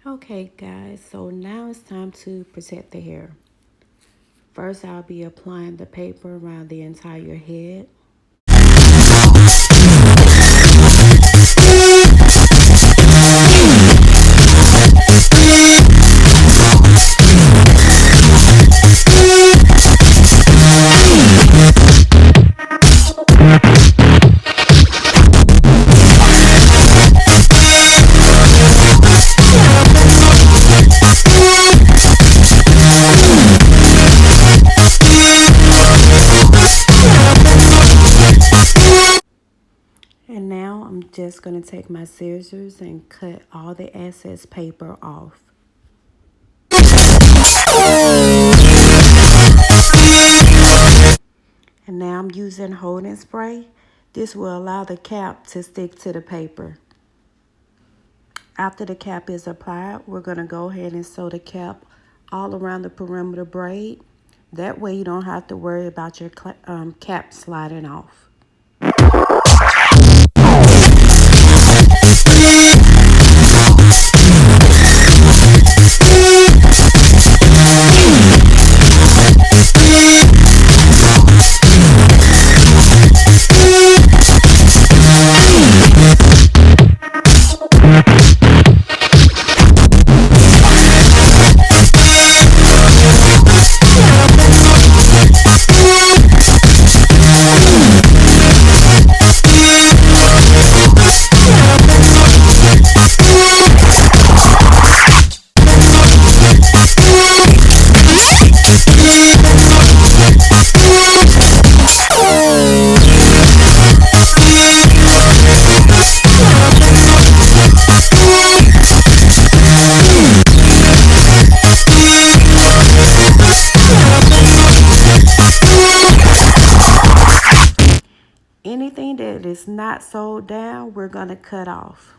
Okay guys, so now it's time to protect the hair. First I'll be applying the paper around the entire head. And now I'm just going to take my scissors and cut all the excess paper off. And now I'm using holding spray. This will allow the cap to stick to the paper. After the cap is applied, we're going to go ahead and sew the cap all around the perimeter braid. That way you don't have to worry about your cap sliding off. Anything that is not sewed down, we're going to cut off.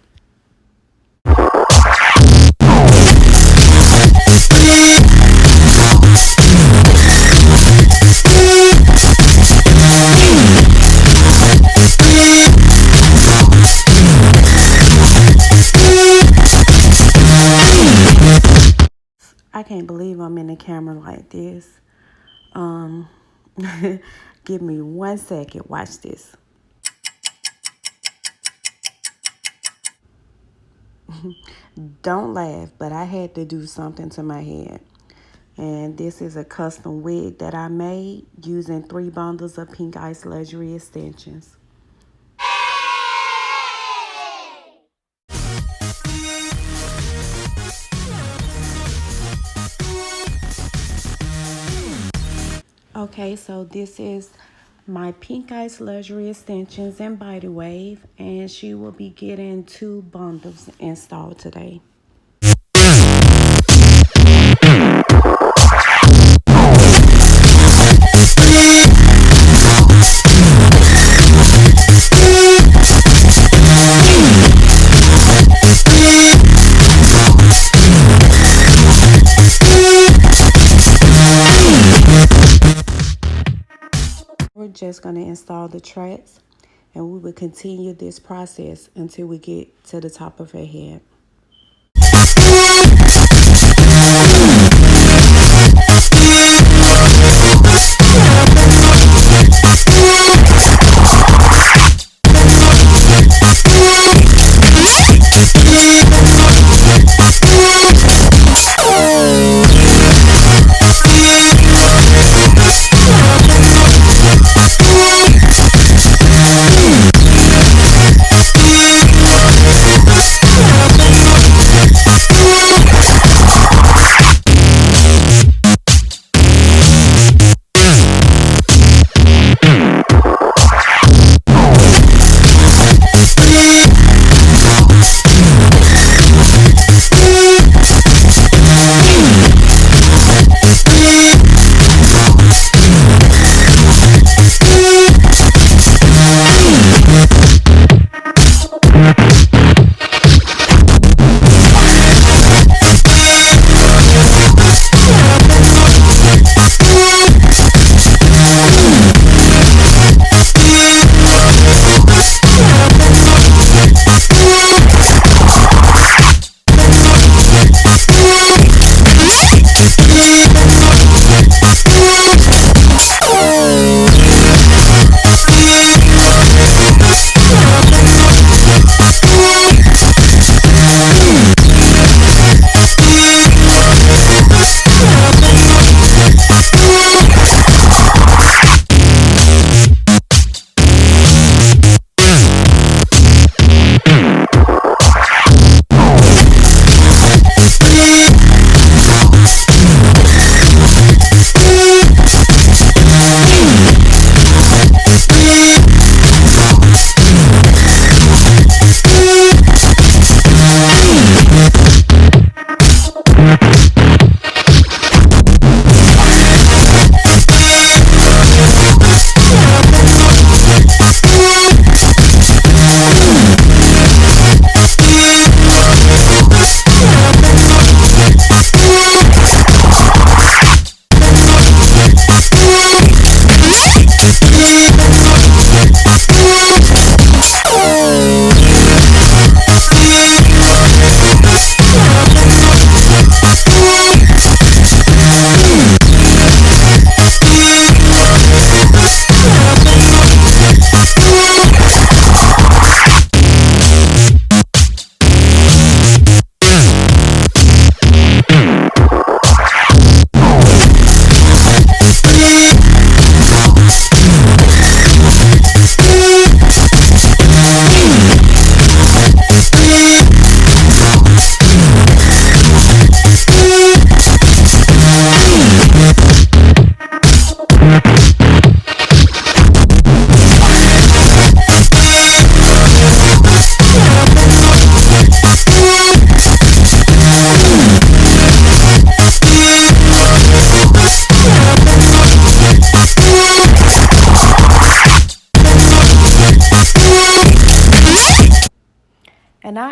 I can't believe I'm in the camera like this. Give me 1 second. Watch this. Don't laugh, but I had to do something to my head. And this is a custom wig that I made using 3 bundles of Pink Ice Luxury extensions. Okay, so this is my Pink Ice Luxury extensions in Body Wave, and she will be getting 2 bundles installed today. We're just going to install the tracks, and we will continue this process until we get to the top of her head.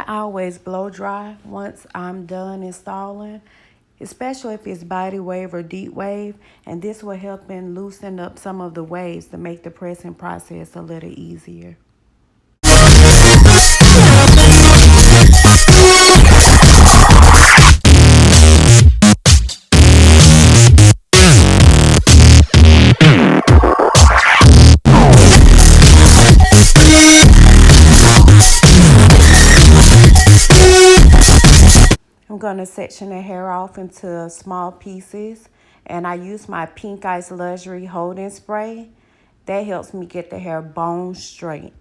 always blow dry once I'm done installing, especially if it's body wave or deep wave, and this will help in loosen up some of the waves to make the pressing process a little easier. I'm going to section the hair off into small pieces, and I use my Pink Ice Luxury holding spray. That helps me get the hair bone straight.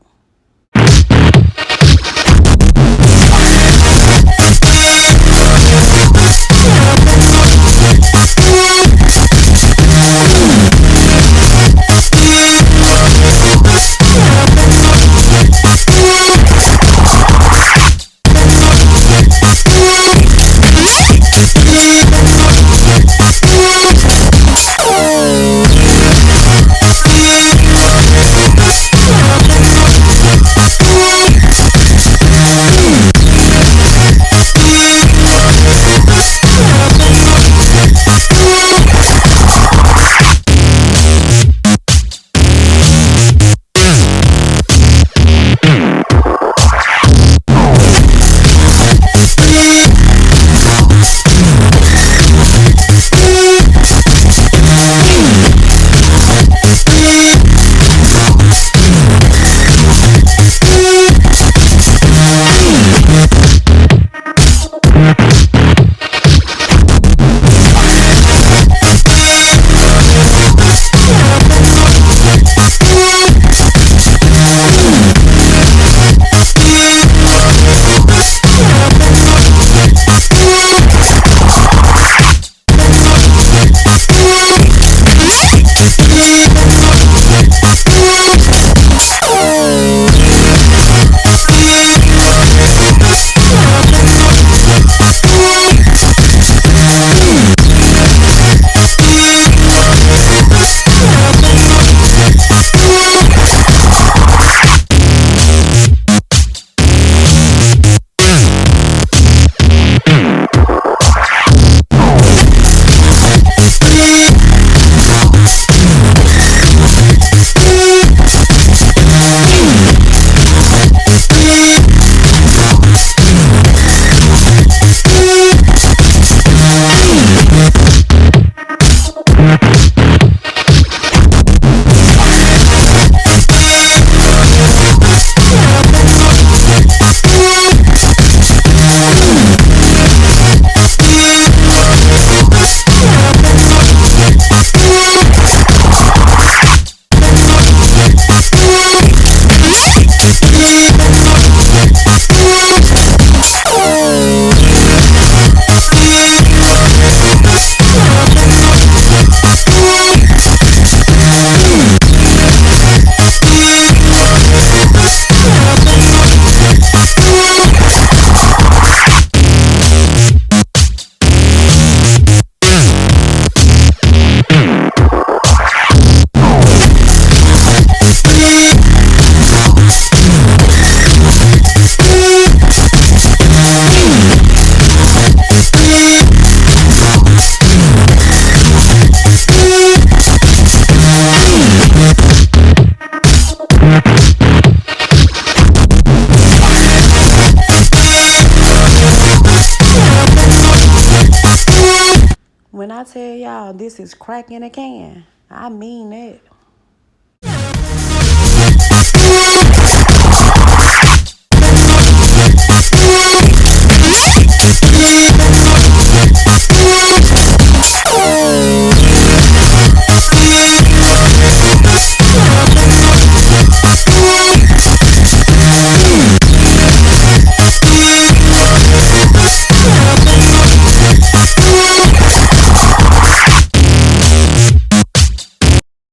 When I tell y'all this is crack in a can, I mean that.